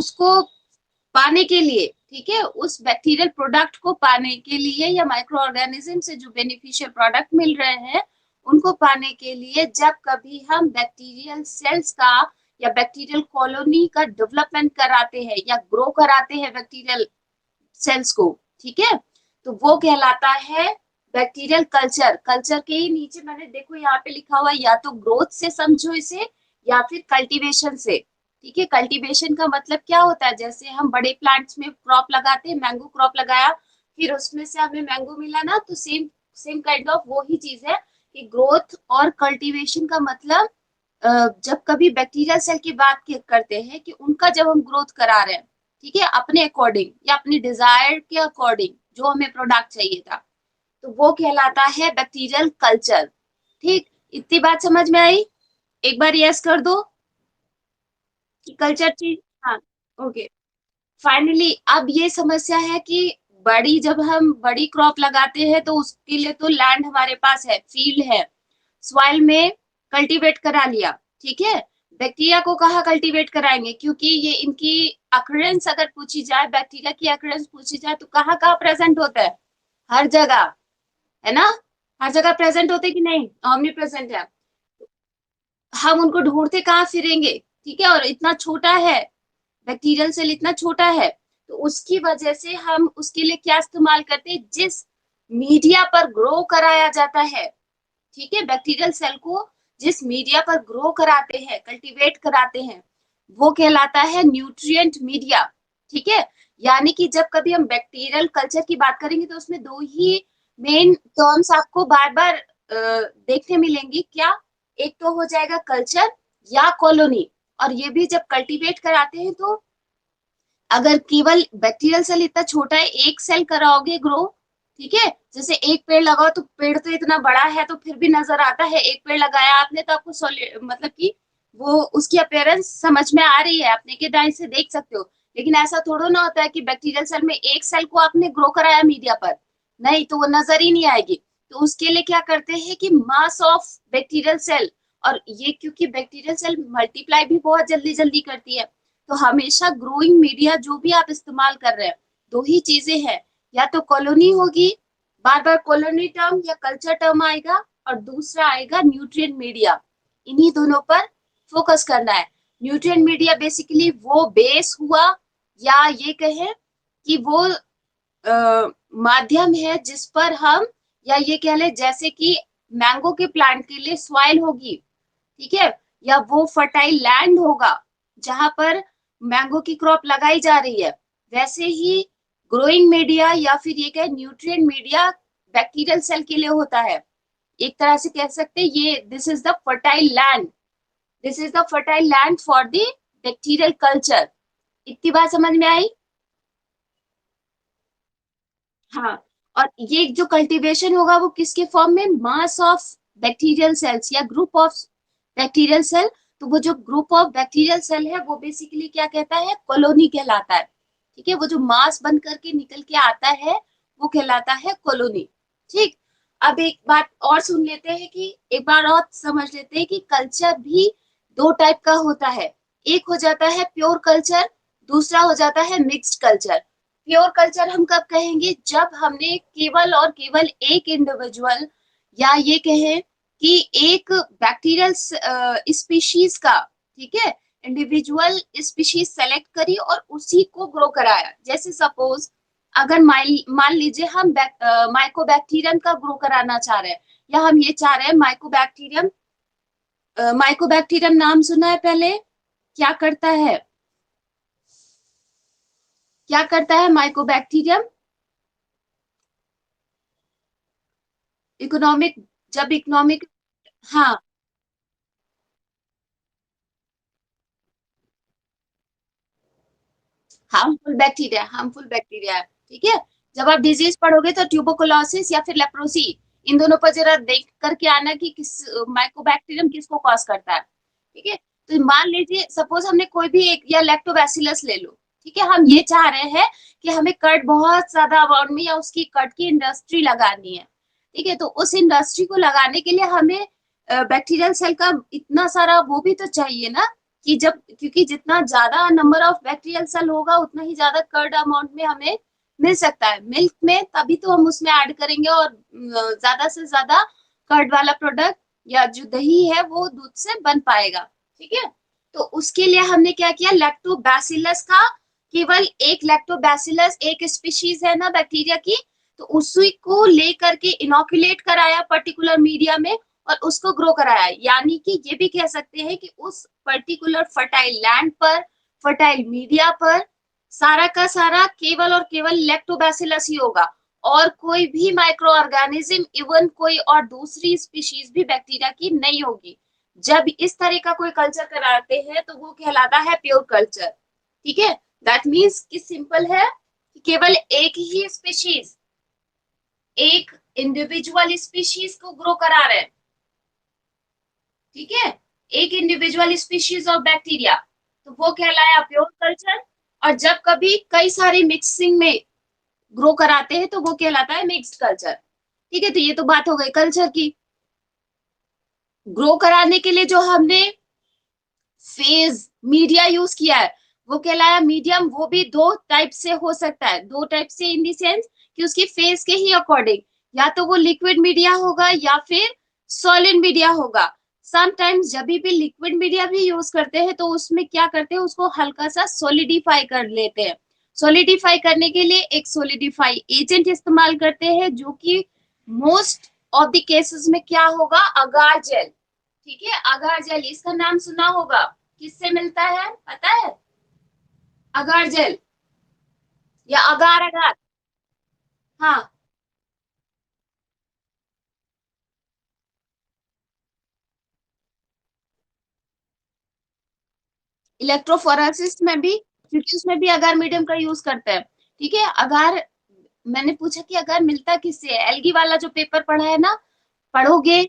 उसको पाने के लिए, ठीक है, उस बैक्टीरियल प्रोडक्ट को पाने के लिए या माइक्रो ऑर्गेनिज्म से जो बेनिफिशियल प्रोडक्ट मिल रहे हैं उनको पाने के लिए, जब कभी हम बैक्टीरियल सेल्स का या बैक्टीरियल कॉलोनी का डेवलपमेंट कराते हैं या ग्रो कराते हैं बैक्टीरियल सेल्स को, ठीक है, तो वो कहलाता है बैक्टीरियल कल्चर। कल्चर के ही नीचे मैंने देखो यहाँ पे लिखा हुआ है, या तो ग्रोथ से समझो इसे या फिर कल्टीवेशन से। ठीक है, कल्टीवेशन का मतलब क्या होता है, जैसे हम बड़े प्लांट्स में क्रॉप लगाते हैं, मैंगो क्रॉप लगाया, फिर उसमें से हमें मैंगो मिला ना, तो सेम सेम काइंड ऑफ वो ही चीज है कि ग्रोथ और कल्टीवेशन का मतलब जब कभी बैक्टीरियल सेल की बात करते हैं कि उनका जब हम ग्रोथ करा रहे हैं, ठीक है, अपने अकॉर्डिंग या अपने डिजायर के अकॉर्डिंग जो हमें प्रोडक्ट चाहिए था, तो वो कहलाता है बैक्टीरियल कल्चर। ठीक, इतनी बात समझ में आई? एक बार यस कर दो कि कल्चर चीज। हाँ, ओके। फाइनली अब ये समस्या है कि बड़ी जब हम बड़ी क्रॉप लगाते हैं तो उसके लिए तो लैंड हमारे पास है, फील्ड है, सॉइल में कल्टीवेट करा लिया, ठीक है। बैक्टीरिया को कहाँ कल्टीवेट कराएंगे, क्योंकि ये इनकी अक्रेंस अगर पूछी जाए, बैक्टीरिया की अक्रेंस पूछी जाए तो कहाँ कहाँ प्रेजेंट होता है, हर जगह, है ना, हर जगह प्रेजेंट होते कि नहीं, ऑमनी प्रेजेंट है। हम उनको ढूंढते कहाँ फिरेंगे, ठीक है, और इतना छोटा है, बैक्टीरियल सेल इतना छोटा है, तो उसकी वजह से हम उसके लिए क्या इस्तेमाल करते हैं, जिस मीडिया पर ग्रो कराया जाता है, ठीक है, बैक्टीरियल सेल को जिस मीडिया पर ग्रो कराते हैं, कल्टीवेट कराते हैं, वो कहलाता है न्यूट्रिएंट मीडिया। ठीक है, यानी कि जब कभी हम बैक्टीरियल कल्चर की बात करेंगे तो उसमें दो ही मेन टर्म्स आपको बार बार देखने मिलेंगी, क्या, एक तो हो जाएगा कल्चर या कॉलोनी। और ये भी जब कल्टीवेट कराते हैं तो अगर केवल बैक्टीरियल सेल इतना छोटा है, एक सेल कराओगे ग्रो, ठीक है, जैसे एक पेड़ लगाओ तो पेड़ तो इतना बड़ा है तो फिर भी नजर आता है, एक पेड़ लगाया आपने तो आपको मतलब कि वो उसकी अपीयरेंस समझ में आ रही है, आप नेकेड आई से देख सकते हो। लेकिन ऐसा थोड़ा ना होता है कि बैक्टीरियल सेल में एक सेल को आपने ग्रो कराया मीडिया पर, नहीं तो वो नजर ही नहीं आएगी। तो उसके लिए क्या करते हैं कि मास ऑफ बैक्टीरियल सेल, और ये क्योंकि बैक्टीरियल सेल मल्टीप्लाई भी बहुत जल्दी जल्दी करती है, तो हमेशा ग्रोइंग मीडिया जो भी आप इस्तेमाल कर रहे हैं, दो ही चीजें हैं, या तो कॉलोनी होगी, बार बार कॉलोनी टर्म या कल्चर टर्म आएगा, और दूसरा आएगा न्यूट्रिएंट मीडिया। इन्हीं दोनों पर फोकस करना है। न्यूट्रिएंट मीडिया बेसिकली वो बेस हुआ, या ये कहें कि वो माध्यम है जिस पर हम, या ये कह ले जैसे कि मैंगो के प्लांट के लिए सॉइल होगी, ठीक है, या वो फर्टाइल लैंड होगा जहां पर मैंगो की क्रॉप लगाई जा रही है, वैसे ही ग्रोइंग मीडिया या फिर ये कहे न्यूट्रिएंट मीडिया बैक्टीरियल सेल के लिए होता है। एक तरह से कह सकते हैं ये this is the fertile land, this is the fertile land for the bacterial culture. इतनी बात समझ में आई? हाँ, और ये जो कल्टीवेशन होगा वो किसके फॉर्म में, मास ऑफ बैक्टीरियल सेल्स या ग्रुप ऑफ बैक्टीरियल सेल। तो वो जो ग्रुप ऑफ बैक्टीरियल सेल है वो बेसिकली क्या कहता है, कॉलोनी कहलाता है। ठीक है, वो जो मास बन करके निकल के आता है वो कहलाता है कॉलोनी। ठीक, अब एक बात और सुन लेते हैं कि एक बार और समझ लेते हैं कि कल्चर भी दो टाइप का होता है। एक हो जाता है प्योर कल्चर, दूसरा हो जाता है मिक्स्ड कल्चर। प्योर कल्चर हम कब कहेंगे, जब हमने केवल और केवल एक इंडिविजुअल, या ये कहें कि एक बैक्टीरियल स्पीशीज का, ठीक है, इंडिविजुअल स्पीशीज सेलेक्ट करी और उसी को ग्रो कराया। जैसे सपोज अगर मान लीजिए हम माइकोबैक्टीरियम का ग्रो कराना चाह रहे हैं, या हम ये चाह रहे हैं माइकोबैक्टीरियम, माइकोबैक्टीरियम नाम सुना है पहले, क्या करता है, क्या करता है माइकोबैक्टीरियम, इकोनॉमिक, जब इकोनॉमिक, हाँ, हार्मफुल बैक्टीरिया है, ठीक है। जब आप डिजीज पढ़ोगे तो ट्यूबरकुलोसिस या फिर लेप्रोसी, इन दोनों पर जरा देख करके आना कि किस माइकोबैक्टीरियम किसको कॉज करता है, ठीक है। तो मान लीजिए सपोज हमने कोई भी एक, या लैक्टोबैसिलस ले लो, ठीक है, हम ये चाह रहे हैं कि हमें कर्ड बहुत ज्यादा अमाउंट में, या उसकी कर्ड की इंडस्ट्री लगानी है, ठीक है, तो उस इंडस्ट्री को लगाने के लिए हमें बैक्टीरियल सेल का इतना सारा वो भी तो चाहिए ना, कि जब, क्योंकि जितना ज्यादा नंबर ऑफ बैक्टीरियल सेल होगा उतना ही ज्यादा कर्ड अमाउंट में हमें मिल सकता है मिल्क में, तभी तो हम उसमें ऐड करेंगे और ज्यादा से ज्यादा कर्ड वाला प्रोडक्ट या जो दही है वो दूध से बन पाएगा। ठीक है, तो उसके लिए हमने क्या किया, लैक्टोबैसिलस का, केवल एक लैक्टोबैसिलस एक स्पीशीज है ना बैक्टीरिया की, तो उसी को लेकर के इनोकुलेट कराया पर्टिकुलर मीडिया में और उसको ग्रो कराया। यानी कि ये भी कह सकते हैं कि उस पर्टिकुलर फर्टाइल लैंड पर, फर्टाइल मीडिया पर सारा का सारा केवल और केवल लैक्टोबैसिलस ही होगा, और कोई भी माइक्रो ऑर्गेनिज्म, इवन कोई और दूसरी स्पीशीज भी बैक्टीरिया की नहीं होगी। जब इस तरह का कोई कल्चर कराते हैं तो वो कहलाता है प्योर कल्चर। ठीक है, दैट मीन्स कि सिंपल है कि केवल एक ही स्पीशीज, एक इंडिविजुअल स्पीशीज को ग्रो करा रहे हैं। ठीक है, एक इंडिविजुअल स्पीशीज ऑफ बैक्टीरिया, तो वो कहलाया प्योर कल्चर। और जब कभी कई सारी मिक्सिंग में ग्रो कराते हैं तो वो कहलाता है मिक्स्ड कल्चर। ठीक है, तो ये तो बात हो गई कल्चर की। ग्रो कराने के लिए जो हमने फेज मीडिया यूज किया है वो कहलाया मीडियम। वो भी दो टाइप से हो सकता है, दो टाइप से इन दी सेंस कि उसकी फेज के ही अकॉर्डिंग, या तो वो लिक्विड मीडिया होगा या फिर सॉलिड मीडिया होगा। समटाइम्स जब भी लिक्विड मीडिया भी यूज करते हैं तो उसमें क्या करते हैं, उसको हल्का सा सोलिडिफाई कर लेते हैं। सोलिडिफाई करने के लिए एक सोलिडिफाई एजेंट इस्तेमाल करते हैं, जो कि मोस्ट ऑफ द केसेस में क्या होगा, अगार जेल। ठीक है, अगार जेल, इसका नाम सुना होगा, किससे मिलता है पता है, अगार जेल या अगार अगार। हाँ, इलेक्ट्रोफोरेसिस में भी, क्योंकि उसमें भी अगार मीडियम का यूज करते हैं। ठीक है, अगार, मैंने पूछा कि अगार मिलता किससे है, एल्गी वाला जो पेपर पढ़ा है ना, पढ़ोगे।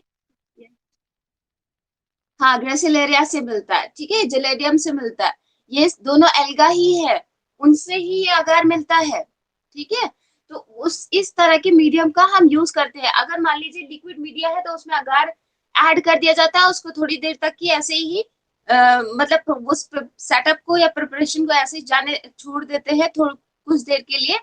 हाँ, ग्रेसिलेरिया से मिलता है। ठीक है, जेलेडियम से मिलता है, ये दोनों एल्गा ही है, उनसे ही ये अगार मिलता है। ठीक है, तो उस इस तरह के मीडियम का हम यूज करते हैं। अगर मान लीजिए लिक्विड मीडिया है तो उसमें अगार ऐड कर दिया जाता है, उसको थोड़ी देर तक की ऐसे ही मतलब उस सेटअप को या प्रिपरेशन को ऐसे ही जाने छोड़ देते हैं थोड़ा कुछ देर के लिए,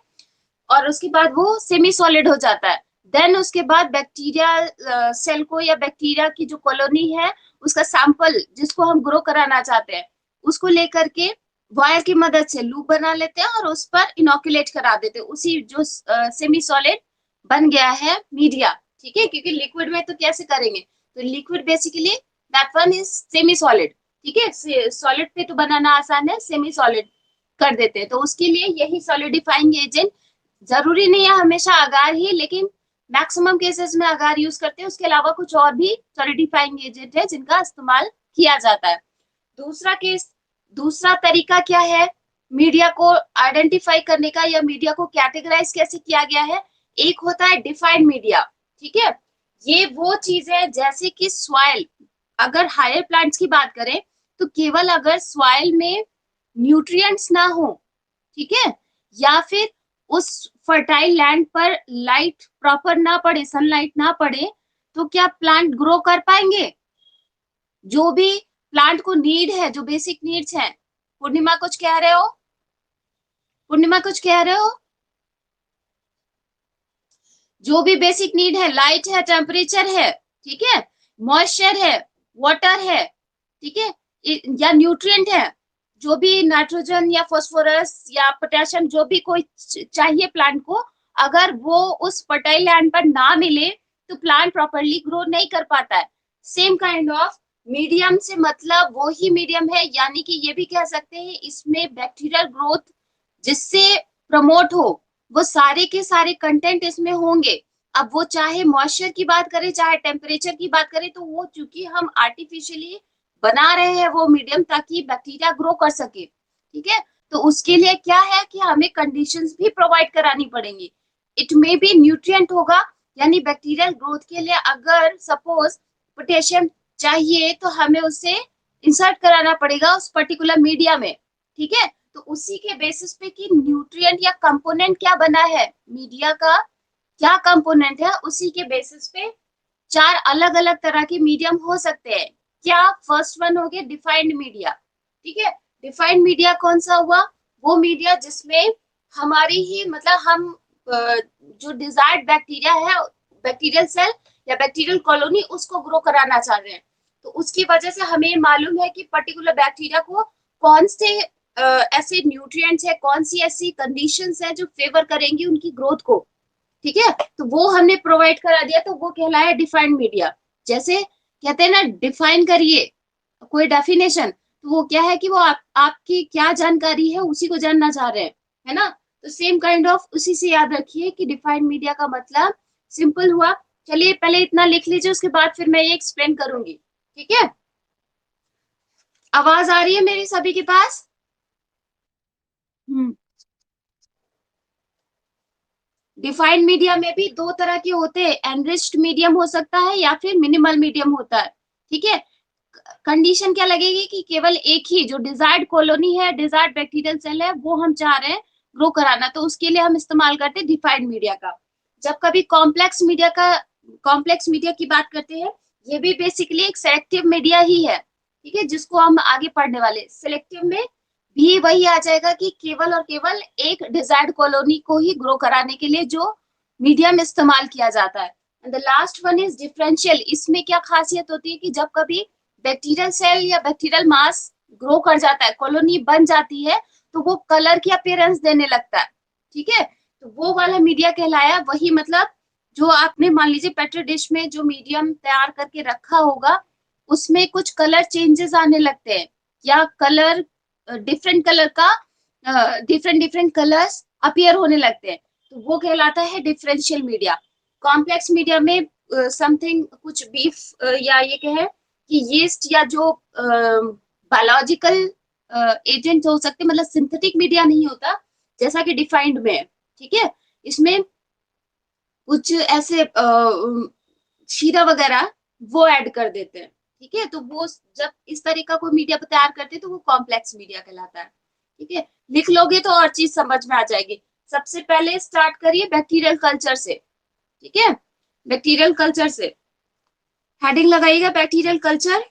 और उसके बाद वो सेमी सॉलिड हो जाता है। देन उसके बाद बैक्टीरिया सेल को या बैक्टीरिया की जो कॉलोनी है उसका सैंपल जिसको हम ग्रो कराना चाहते हैं उसको लेकर के वायर की मदद से लूप बना लेते हैं और उस पर इनोकुलेट करा देते हैं उसी जो सेमी सॉलिड बन गया है मीडिया। ठीक है, क्योंकि लिक्विड में तो कैसे करेंगे, तो liquid basically that one is semi solid. ठीक है, सॉलिड पे तो बनाना आसान है, सेमी सॉलिड कर देते हैं, तो उसके लिए यही सॉलिडिफाइंग एजेंट, जरूरी नहीं है हमेशा अगार ही, लेकिन मैक्सिमम केसेस में अगार यूज करते हैं। उसके अलावा कुछ और भी सॉलिडिफाइंग एजेंट है जिनका इस्तेमाल किया जाता है। दूसरा केस, दूसरा तरीका क्या है मीडिया को आइडेंटिफाई करने का या मीडिया को कैटेगराइज कैसे किया गया है, एक होता है डिफाइंड मीडिया। ठीक है, ये वो चीज है जैसे कि सॉइल, अगर हायर प्लांट्स की बात करें तो केवल अगर सॉइल में न्यूट्रिएंट्स ना हो, ठीक है, या फिर उस फर्टाइल लैंड पर लाइट प्रॉपर ना पड़े, सनलाइट ना पड़े, तो क्या प्लांट ग्रो कर पाएंगे। जो भी प्लांट को नीड है, जो बेसिक नीड्स हैं, पूर्णिमा कुछ कह रहे हो, पूर्णिमा कुछ कह रहे हो, जो भी बेसिक नीड है, लाइट है, टेम्परेचर है, ठीक है, मॉइस्चर है, वाटर है, ठीक है, या न्यूट्रिएंट है, जो भी नाइट्रोजन या फास्फोरस या पोटेशियम जो भी कोई चाहिए प्लांट को, अगर वो उस फर्टाइल लैंड पर ना मिले तो प्लांट प्रॉपरली ग्रो नहीं कर पाता है। सेम काइंड ऑफ मीडियम से मतलब वो ही मीडियम है, यानी कि ये भी कह सकते हैं इसमें बैक्टीरियल ग्रोथ जिससे प्रमोट हो वो सारे के सारे कंटेंट इसमें होंगे। अब वो चाहे मॉइस्चर की बात करें चाहे टेम्परेचर की बात करें, तो वो चूंकि हम आर्टिफिशियली बना रहे हैं वो मीडियम ताकि बैक्टीरिया ग्रो कर सके। ठीक है, तो उसके लिए क्या है कि हमें कंडीशंस भी प्रोवाइड करानी पड़ेंगी। इट मे बी न्यूट्रिएंट होगा, यानी बैक्टीरियल ग्रोथ के लिए अगर सपोज पोटेशियम चाहिए तो हमें उसे इंसर्ट कराना पड़ेगा उस पर्टिकुलर मीडिया में। ठीक है, तो उसी के बेसिस पे कि न्यूट्रिएंट या कंपोनेंट क्या बना है मीडिया का, क्या कंपोनेंट है, उसी के बेसिस पे चार अलग अलग तरह के मीडियम हो सकते हैं। क्या फर्स्ट वन हो गया डिफाइंड मीडिया। ठीक है। डिफाइंड मीडिया कौन सा हुआ? वो मीडिया जिसमें हमारी ही मतलब हम जो डिजायर्ड बैक्टीरिया है, बैक्टीरियल सेल या बैक्टीरियल कॉलोनी, उसको ग्रो कराना चाह रहे हैं। तो उसकी वजह से हमें मालूम है कि पर्टिकुलर बैक्टीरिया को कौन से ऐसे न्यूट्रिएंट्स है, कौन सी ऐसी कंडीशंस है जो फेवर करेंगी उनकी ग्रोथ को। ठीक है, तो वो हमने प्रोवाइड करा दिया, तो वो कहलाया डिफाइंड मीडिया। जैसे कहते हैं ना, डिफाइन करिए कोई डेफिनेशन, तो वो क्या है कि वो आपकी क्या जानकारी है उसी को जानना चाह रहे हैं, है ना। तो सेम काइंड ऑफ उसी से याद रखिए कि डिफाइंड मीडिया का मतलब सिंपल हुआ। चलिए पहले इतना लिख लीजिए, उसके बाद फिर मैं ये एक्सप्लेन करूंगी। ठीक है, आवाज आ रही है मेरी सभी के पास? हम्म। डिफाइंड मीडिया में भी दो तरह के होते हैं, एनरिच्ड मीडियम हो सकता है या फिर मिनिमल मीडियम होता है। ठीक है, कंडीशन क्या लगेगी कि केवल एक ही जो डिजायर्ड कॉलोनी है, डिजायर्ड बैक्टीरियल सेल है, वो हम चाह रहे हैं ग्रो कराना, तो उसके लिए हम इस्तेमाल करते हैं डिफाइंड मीडिया का। जब कभी कॉम्प्लेक्स मीडिया की बात करते हैं, ये भी बेसिकली एक सेलेक्टिव मीडिया ही है। ठीक है, जिसको हम आगे पढ़ने वाले। सेलेक्टिव में भी वही आ जाएगा कि केवल और केवल एक डिजायर्ड कॉलोनी को ही ग्रो कराने के लिए जो मीडियम इस्तेमाल किया जाता है। And the last one is differential. इसमें क्या खासियत होती है कि जब कभी बैक्टीरियल सेल या बैक्टीरियल मास ग्रो कर जाता है, कॉलोनी बन जाती है, तो वो कलर की अपीयरेंस देने लगता है। ठीक है, तो वो वाला मीडिया कहलाया वही, मतलब जो आपने मान लीजिए पेट्री डिश में जो मीडियम तैयार करके रखा होगा, उसमें कुछ कलर चेंजेस आने लगते हैं, या कलर डिफरेंट कलर का डिफरेंट डिफरेंट कलर्स अपीयर होने लगते हैं, तो वो कहलाता है डिफरेंशियल मीडिया। कॉम्प्लेक्स मीडिया में समथिंग कुछ बीफ या ये कहें कि यीस्ट या जो बायोलॉजिकल एजेंट हो सकते, मतलब सिंथेटिक मीडिया नहीं होता जैसा कि डिफाइंड में है। ठीक है, इसमें कुछ ऐसे शीरा वगैरह वो ऐड कर देते हैं। ठीक है, तो वो जब इस तरह का कोई मीडिया तैयार करते हैं तो वो कॉम्प्लेक्स मीडिया कहलाता है। ठीक है, लिख लोगे तो और चीज समझ में आ जाएगी। सबसे पहले स्टार्ट करिए बैक्टीरियल कल्चर से। ठीक है, बैक्टीरियल कल्चर से हेडिंग लगाइएगा, बैक्टीरियल कल्चर।